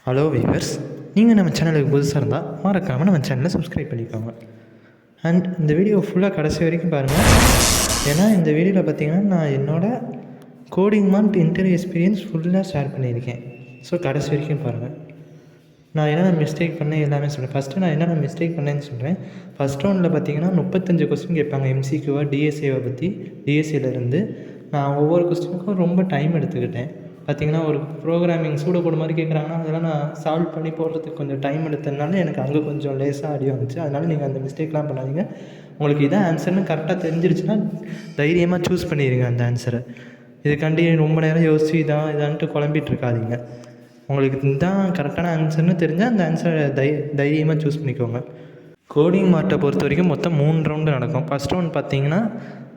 Hello viewers, நீங்கள் நம்ம சேனலுக்கு புதுசாக இருந்தால் மறக்காமல் நம்ம சேனலை சப்ஸ்கிரைப் பண்ணிக்கோங்க. அண்ட் இந்த வீடியோ ஃபுல்லாக கடைசி வரைக்கும் பாருங்கள். ஏன்னா இந்த வீடியோவில் பார்த்தீங்கன்னா நான் என்னோடய கோடிங் மார்க் இன்டர்வியூ எக்ஸ்பீரியன்ஸ் ஃபுல்லாக ஷேர் பண்ணியிருக்கேன். ஸோ கடைசி வரைக்கும் பாருங்கள். நான் என்னென்ன மிஸ்டேக் பண்ணேன் எல்லாமே சொல்கிறேன். ஃபஸ்ட்டு நான் என்னென்ன மிஸ்டேக் பண்ணேன்னு சொல்கிறேன். ஃபஸ்ட் ரவுண்டில் பார்த்தீங்கன்னா 35 கொஸ்டின் கேட்பாங்க எம்சிக்யூவாக டிஎஸ்ஏவை பற்றி. டிஎஸ்ஏலேருந்து நான் ஒவ்வொரு கொஸ்டினுக்கும் ரொம்ப டைம் எடுத்துக்கிட்டேன். பார்த்திங்கன்னா ஒரு ப்ரோக்ராமிங் சூட போட மாதிரி கேட்குறாங்கன்னா அதெல்லாம் நான் சால்வ் பண்ணி போடுறதுக்கு கொஞ்சம் டைம் எடுத்ததுனால எனக்கு அங்கே கொஞ்சம் லேசாக அடி வந்துச்சு. அதனால் நீங்கள் அந்த மிஸ்டேக்லாம் பண்ணாதீங்க. உங்களுக்கு இதான் ஆன்சர்னு கரெக்டாக தெரிஞ்சிருச்சுன்னா தைரியமாக சூஸ் பண்ணிடுங்க அந்த ஆன்சரை. இதுக்காண்டி ரொம்ப நேரம் யோசிச்சு இதான்ட்டு குழம்பிட்டு இருக்காதீங்க. உங்களுக்கு இதுதான் கரெக்டான ஆன்சர்னு தெரிஞ்சால் அந்த ஆன்சரை தைரியமாக சூஸ் பண்ணிக்கோங்க. கோடிங் மார்ட்டை பொறுத்த வரைக்கும் மொத்தம் 3 ரவுண்டு நடக்கும். ஃபஸ்ட் ரவுண்ட் பார்த்தீங்கன்னா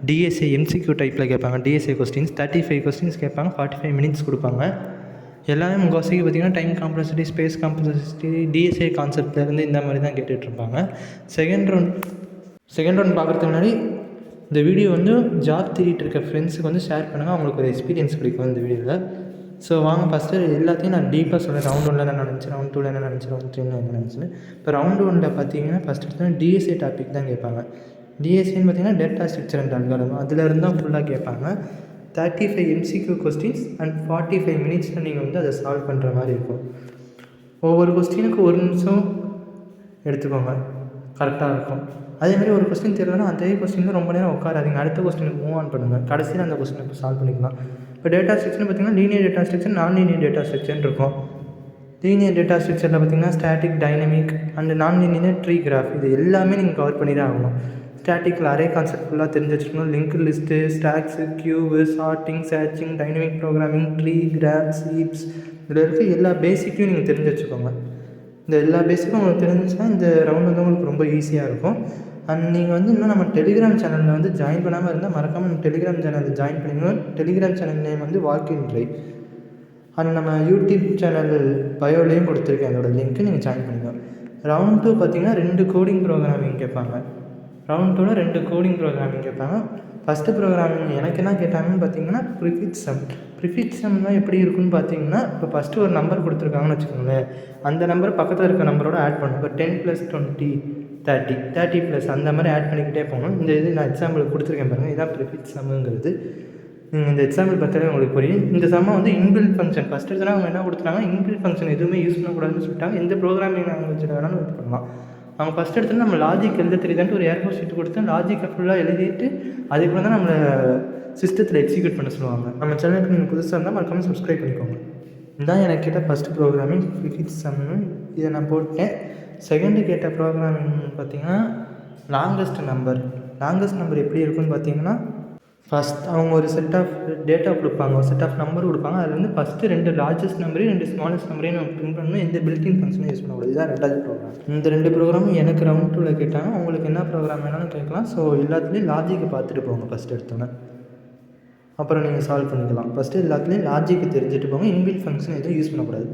டிஎஸ்ஏ எம்சிக்யூ டைப்பில் கேட்பாங்க. டிஎஸ்ஏ கொஸ்டின்ஸ் 35 கொஸ்டின்ஸ் கேட்பாங்க. 45 மினிட்ஸ் கொடுப்பாங்க. எல்லாமே முக்கால்வாசிக்கு பார்த்திங்கன்னா time complexity, space complexity, DSA கான்செப்ட்லேருந்து இந்த மாதிரி தான் கேட்டுட்ருப்பாங்க. செகண்ட் ரவுண்ட் பார்க்குறதுக்கு முன்னாடி இந்த வீடியோ வந்து ஜாப் தேடிட்டு இருக்க ஃப்ரெண்ட்ஸுக்கு வந்து ஷேர் பண்ணுங்கள். அவங்களுக்கு ஒரு எக்ஸ்பீரியன்ஸ் கிடைக்கும் இந்த வீடியோவில். ஸோ வாங்க ஃபஸ்ட்டு எல்லாத்தையும் நான் டீப்பாக சொல்கிறேன். ரவுண்ட் 1 என்ன நினச்சேன், ரவுண்ட் 2 என்ன நினச்சேன், ரவுண்ட் 3 என்ன நினச்சேன். இப்போ ரவுண்ட் 1 பார்த்தீங்கன்னா ஃபஸ்ட் எடுத்தோன்னா டிஎஸ்ஏ டாபிக் தான் கேட்பாங்க. டிஎஸ்ஏன்னு பார்த்தீங்கன்னா டேட்டா ஸ்ட்ரக்சர் அண்ட் அல்காரிதம், அதில் இருந்தால் ஃபுல்லாக கேட்பாங்க. 35 எம்சிக்யூ கொஸ்டின்ஸ் அண்ட் 45 மினிட்ஸில் நீங்கள் வந்து அதை சால்வ் பண்ணுற மாதிரி இருக்கும். ஒவ்வொரு கொஸ்டினுக்கு 1 நிமிஷம் எடுத்துக்கோங்க, கரெக்டாக இருக்கும். அதேமாதிரி ஒரு கொஸ்டின் தெரியலன்னா அதே கொஸ்டின் ரொம்ப நேரம் உட்காராதீங்க. அடுத்த கொஸ்டினுக்கு மூவ் ஆன் பண்ணுங்கள். கடைசியில் அந்த கொஸ்டினுக்கு சால்வ் பண்ணிக்கலாம். இப்போ டேட்டா ஸ்ட்ரக்சர்னு பார்த்தீங்கன்னா லீனியர் டேட்டா ஸ்ட்ரக்சர், நான் லீனியர் டேட்டா ஸ்ட்ரக்சர்னு இருக்கும். லீனியர் டேட்டா ஸ்ட்ரக்சரில் பார்த்தீங்கன்னா ஸ்டாட்டிக், டைனமிக் அண்ட் நான் லீனியர் ட்ரீ கிராஃப், இது எல்லாமே நீங்கள் கவர் பண்ணி தான் ஆகணும். ஸ்டாட்டிக்கில் அரே கான்செப்ட் ஃபுல்லாக தெரிஞ்சு வச்சுக்கணும். Link list, stacks, queue, sorting, searching, dynamic programming, tree, graphs, heaps, இதில் இருக்க எல்லா பேசிக்கையும் நீங்கள் தெரிஞ்சு வச்சுக்கோங்க. இந்த எல்லா பேசிக்கும் உங்களுக்கு தெரிஞ்சுச்சுன்னா இந்த ரவுண்ட் வந்து உங்களுக்கு ரொம்ப ஈஸியாக இருக்கும். அண்ட் நீங்கள் வந்து இன்னும் நம்ம டெலிகிராம் சேனலில் வந்து ஜாயின் பண்ணாமல் இருந்தால் மறக்காமல் நம்ம டெலிகிராம் சேனலில் ஜாயின் பண்ணிக்கணும். டெலிகிராம் சேனல் நேம் வந்து வாக் இன் ட்ரை. அண்ட் நம்ம யூடியூப் சேனல் பயோலையும் கொடுத்துருக்கேன், அதோட லிங்க்கு நீங்கள் ஜாயின் பண்ணிக்கணும். ரவுண்ட் 2 பார்த்தீங்கன்னா 2 கோடிங் ப்ரோக்ராமிங் கேட்பாங்க. ரவுண்ட் 2ல் 2 கோடிங் ப்ரோக்ராமிங் கேட்பாங்க. ஃபஸ்ட்டு ப்ரோக்ராமிங் எனக்கு என்ன கேட்டாங்கன்னு பார்த்தீங்கன்னா ப்ரிஃபிக்ஸ் சம்னால் எப்படி இருக்குன்னு பார்த்தீங்கன்னா, இப்போ ஃபஸ்ட்டு ஒரு நம்பர் கொடுத்துருக்காங்கன்னு வச்சுக்கோங்களேன். அந்த நம்பர் பக்கத்தில் இருக்க நம்பரோட ஆட் பண்ணணும். இப்போ 10 + 20 30 + அந்த மாதிரி ஆட் பண்ணிக்கிட்டே போகணும். இந்த இது நான் எக்ஸாம்பிள் கொடுத்துருக்கேன் பாருங்கள், இதுதான் ப்ரிஃபிக்ஸ் சம்முங்கிறது. இந்த எக்ஸாம்பிள் பார்த்தாலே உங்களுக்கு புரியும். இந்த சம்மை வந்து இன்பில்ட் ஃபங்க்ஷன் ஃபஸ்ட்டு எடுத்தோன்னா அவங்க என்ன கொடுத்துட்டாங்க, இன்பில்ட் ஃபங்க்ஷன் எதுவுமே யூஸ் பண்ணக்கூடாதுன்னு சொல்லிட்டாங்க. எந்த ப்ரோக்ராமிங் லாங்குவேஜில் வேணாலும் யூஸ் பண்ணலாம். அவங்க ஃபஸ்ட் எடுத்தோன்னா நம்ம லாஜிக் எழுத தெரியுதான்ட்டு ஒரு ஏர்ஃபோர் ஷீட் கொடுத்து லாஜிக்கை ஃபுல்லாக எழுதிட்டு அதுக்கப்புறம் தான் நம்மளை சிஸ்டத்தில் எக்ஸிக்யூட் பண்ண சொல்லுவாங்க. நம்ம சேனலுக்கு நீங்கள் புதுசாக இருந்தால் மறக்காமல் சப்ஸ்கிரைப் பண்ணிக்கோங்க. இதுதான் எனக்கு கேட்ட ஃபஸ்ட்டு ப்ரோக்ராமிங் ப்ரிஃபிக்ஸ் சம்மு, இதை நான் போட்டேன். செகண்டு கேட்ட ப்ரோக்ராமிங் பார்த்திங்கன்னா லாங்கஸ்ட் நம்பர் எப்படி இருக்குன்னு பார்த்தீங்கன்னா, ஃபஸ்ட் அவங்க ஒரு செட் ஆஃப் டேட்டா கொடுப்பாங்க, ஒரு செட் ஆஃப் நம்பர் கொடுப்பாங்க. அதில் வந்து ஃபஸ்ட்டு 2 லார்ஜஸ்ட் நம்பரையும் 2 ஸ்மாலஸ்ட் நம்பரையும் நம்ம பிரிண்ட் பண்ணணும். எந்த பில்டிங் ஃபங்க்ஷனும் யூஸ் பண்ணக்கூடாது. இதுதான் 2வது ப்ரோக்ராம். இந்த 2 ப்ரோக்ராமும் எனக்கு ரவுண்ட் 2ல் கேட்டாங்க. உங்களுக்கு என்ன ப்ரோக்ராம் வேணாலும் கேட்கலாம். ஸோ எல்லாத்துலேயும் லாஜிக்கை பார்த்துட்டு போங்க ஃபஸ்ட்டு எடுத்தோன்னே, அப்புறம் நீங்கள் சால்வ் பண்ணிக்கலாம். ஃபஸ்ட்டு எல்லாத்துலேயும் லாஜிக்கு தெரிஞ்சுட்டு போங்க. இன்பில்ட் ஃபங்க்ஷன் எதுவும் யூஸ் பண்ணக்கூடாது.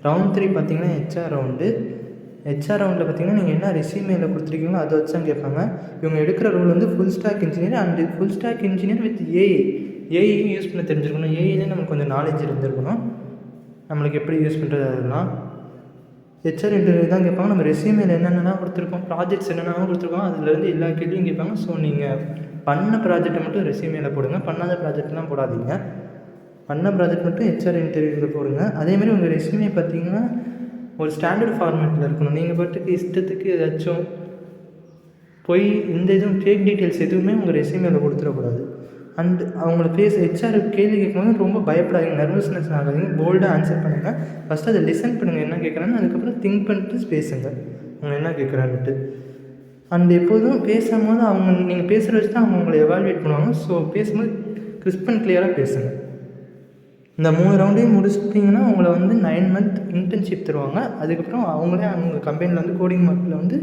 ரவுண்ட் 3 பார்த்தீங்கன்னா ஹெச்ஆர் ரவுண்டில் பார்த்தீங்கன்னா நீங்கள் என்ன ரெஸ்யூமேல கொடுத்துருக்கீங்களோ அதை வச்சு தான் கேட்பாங்க. இவங்க எடுக்கிற ரோல் வந்து full stack engineer and full stack engineer with ஏஐயும் யூஸ் பண்ண தெரிஞ்சிருக்கணும். ஏஐலே நமக்கு கொஞ்சம் நாலேஜ் இருந்திருக்கணும், நம்மளுக்கு எப்படி யூஸ் பண்ணுறது அதெல்லாம். ஹெச்ஆர் இன்டர்வியூ தான் கேட்பாங்க. நம்ம ரெஸ்யூமேல என்னென்னா கொடுத்துருக்கோம், ப்ராஜெக்ட்ஸ் என்னென்னா கொடுத்துருக்கோம், அதுலேருந்து எல்லா கேள்வியும் கேட்பாங்க. ஸோ நீங்கள் பண்ண ப்ராஜெக்டை மட்டும் ரெஸ்யூமேல போடுங்க, பண்ணாத ப்ராஜெக்ட்லாம் போடாதீங்க. பண்ண ப்ராஜெக்ட் மட்டும் ஹெச்ஆர் இன்டர்வியூவில் போடுங்க. அதேமாதிரி உங்கள் ரெஸ்யூமே பார்த்தீங்கன்னா ஒரு ஸ்டாண்டர்ட் ஃபார்மேட்டில் இருக்கணும். நீங்கள் பாட்டுக்கு இஷ்டத்துக்கு ஏதாச்சும் போய் இந்த இதுவும் ஃபேக் டீட்டெயில்ஸ் எதுவுமே உங்கள் ரெஸ்யூமேல கொடுத்துடக்கூடாது. அண்ட் அவங்கள ஹெச்ஆர் கேள்வி கேட்கும்போது ரொம்ப பயப்படாதீங்க, நர்வஸ்னஸ் ஆகாதீங்க, போல்டாக ஆன்சர் பண்ணுங்கள். ஃபஸ்ட்டு அதை லிசன் பண்ணுங்கள் என்ன கேட்குறான்னு, அதுக்கப்புறம் திங்க் பண்ணிட்டு பேசுங்க அவங்க என்ன கேட்குறான்ட்டு. அண்ட் எப்போதும் பேசும்போது நீங்கள் பேசுகிற வச்சு தான் அவங்க உங்களை எவால்வேட் பண்ணுவாங்க. ஸோ பேசும்போது கிறிஸ்ப் அண்ட் கிளியராக பேசுங்க. இந்த 3 ரவுண்டையும் முடிச்சிட்டிங்கன்னா உங்களை வந்து 9 மந்த் இன்டர்ன்ஷிப் தருவாங்க. அதுக்கப்புறம் அவங்களே அவங்க கம்பெனியில் வந்து கோடிங் மார்க்கில் வந்து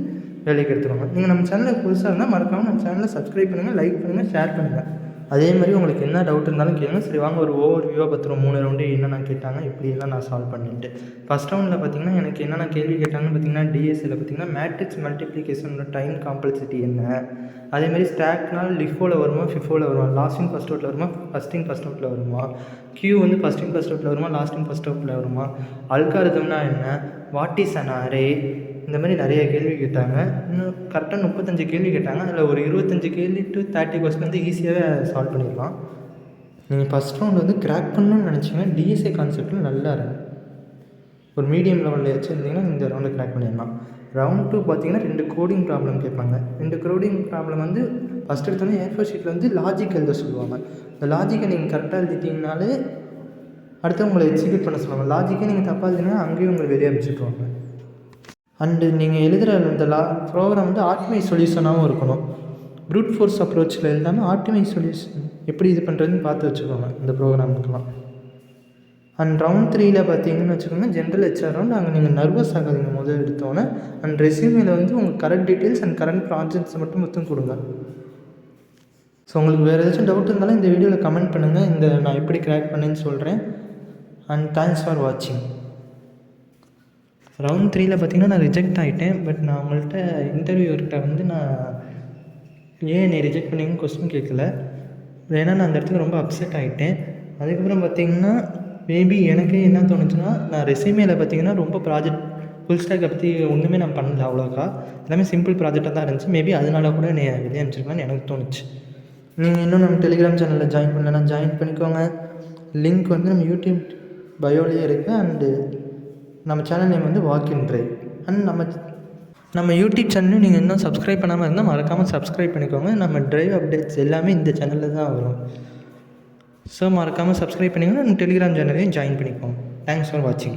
வேலைக்கு எடுத்துருவாங்க. நீங்கள் நம்ம சேனலுக்கு புதுசாக இருந்தால் மறக்காமல் நம்ம சேனலை சப்ஸ்கிரைப் பண்ணுங்கள், லைக் பண்ணுங்கள், ஷேர் பண்ணுங்கள். அதே மாதிரி உங்களுக்கு என்ன டவுட் இருந்தாலும் கேளுங்க. சரி வாங்க ஒரு ஓவர் வியூவாக பார்த்துருவோம். 3 ரவுண்டு என்னென்ன கேட்டாங்க, இப்படியெல்லாம் நான் சால்வ் பண்ணிட்டு. ஃபஸ்ட் ரவுண்டில் பார்த்தீங்கன்னா எனக்கு என்னென்ன கேள்வி கேட்டாங்கன்னு பார்த்தீங்கன்னா, டிஎஸ்சியில் பார்த்தீங்கன்னா மேட்ரிக்ஸ் மல்டிப்ளிகேஷனோட டைம் காம்ப்ளெக்சிட்டி என்ன, அதேமாதிரி ஸ்டாக்னால் லிஃபோவில் வருமா, ஃபிஃபோவில் வருமா, லாஸ்ட் இன் ஃபஸ்ட் அவுட்டில் வருமா, ஃபஸ்ட் இன் ஃபஸ்ட் அவுட்டில் வருமா, கியூ வந்து ஃபஸ்ட் இன் ஃபஸ்ட் அவுட்டில் வருமா, லாஸ்ட் இன் ஃபஸ்ட் அவுட்டில் வருமா, அல்காரிதம்னா என்ன, வாட் இஸ் அன் அரே, இந்த மாதிரி நிறைய கேள்வி கேட்டாங்க. இன்னும் கரெக்டாக 35 கேள்வி கேட்டாங்க. அதில் ஒரு 25 கேள்வி to 30 கொஸ்டின் வந்து ஈஸியாகவே சால்வ் பண்ணிடலாம். நீங்கள் ஃபஸ்ட் ரவுண்ட் வந்து கிராக் பண்ணணும்னு நினச்சிங்கன்னா டிஎஸ்ஏ கான்செப்ட்டில் நல்லா இருக்கும். ஒரு மீடியம் லெவலில் வச்சுருந்தீங்கன்னா இந்த ரவுண்டை கிராக் பண்ணிடலாம். ரவுண்ட் 2 பார்த்தீங்கன்னா 2 கோடிங் ப்ராப்ளம் கேட்பாங்க. 2 கோடிங் ப்ராப்ளம் வந்து ஃபஸ்ட் எடுத்தோன்னே A4 ஷீட்டில் வந்து லாஜிக் எழுத சொல்லுவாங்க. இந்த லாஜிக்கை நீங்கள் கரெக்டாக எழுதிட்டிங்கனாலே அடுத்து உங்களை எக்ஸிக்யூட் பண்ண சொல்லுவாங்க. லாஜிக்கை நீங்கள் தப்பாக எழுதினா அங்கேயும் உங்களை வெளியே அனுப்பிச்சிட்ருவாங்க. அண்டு நீங்கள் எழுதுகிற இந்த ப்ரோக்ராம் வந்து ஆப்டிமைஸ் சொல்யூஷனாகவும் இருக்கணும். ப்ரூட் ஃபோர்ஸ் அப்ரோச்சில் எழுதாமல் ஆப்டிமைஸ் சொல்யூஷன் எப்படி இது பண்ணுறதுன்னு பார்த்து வச்சுக்கோங்க இந்த ப்ரோக்ராமுக்கெலாம். அண்ட் ரவுண்ட் 3ல் பார்த்தீங்கன்னு வச்சுக்கோங்க, ஜென்ரல் ஹெச்ஆர் ரவுண்ட். அங்கே நீங்கள் நர்வஸ் ஆகாதீங்க முதல் எடுத்தோன்னே. அண்ட் ரெஸ்யூமில் வந்து உங்கள் current details and current projects மட்டும் கொடுங்க. ஸோ உங்களுக்கு வேறு ஏதாச்சும் டவுட் இருந்தாலும் இந்த வீடியோவில் கமெண்ட் பண்ணுங்கள். இந்த நான் எப்படி கிராக் பண்ணேன்னு சொல்கிறேன். அண்ட் தேங்க்ஸ் ஃபார் வாட்சிங். ரவுண்ட் 3ல் பார்த்தீங்கன்னா நான் ரிஜெக்ட் ஆகிட்டேன். பட் நான் உங்கள்கிட்ட இன்டர்வியூவர்கிட்ட வந்து நான் ஏன் என்னை ரிஜெக்ட் பண்ணிங்கன்னு கொஸ்டின் கேட்கல. ஏன்னா நான் அந்த இடத்துல ரொம்ப அப்செட் ஆகிட்டேன். அதுக்கப்புறம் பார்த்தீங்கன்னா மேபி எனக்கு என்ன தோணுச்சுன்னா, நான் ரெஸ்யூமேல பார்த்தீங்கன்னா ரொம்ப ப்ராஜெக்ட் ஃபுல் ஸ்டாக்கை பற்றி ஒன்றுமே நான் பண்ணல அவ்வளோக்கா. எல்லாமே சிம்பிள் ப்ராஜெக்டாக தான் இருந்துச்சு. மேபி அதனால கூட என்னை வெளியே அனுப்பிச்சிருக்கலான்னு எனக்கு தோணுச்சு. நீங்கள் இன்னும் நம்ம டெலிகிராம் சேனலில் ஜாயின் பண்ணலன்னா ஜாயின் பண்ணிக்கோங்க. லிங்க் வந்து நம்ம யூடியூப் பயோலேயே இருக்குது. அண்டு நம்ம சேனல் நேம் வந்து வாக் இன் ட்ரைவ். அண்ட் நம்ம யூடியூப் சேனலும் நீங்கள் இன்னும் சப்ஸ்கிரைப் பண்ணாமல் இருந்தால் மறக்காமல் சப்ஸ்கிரைப் பண்ணிக்கோங்க. நம்ம ட்ரைவ் அப்டேட்ஸ் எல்லாமே இந்த சேனலில் தான் வரும். ஸோ மறக்காமல் சப்ஸ்கிரைப் பண்ணிக்கோங்க. நம்ம டெலிகிராம் சேனலையும் ஜாயின் பண்ணிக்கோங்க. தேங்க்ஸ் ஃபார் வாட்சிங்.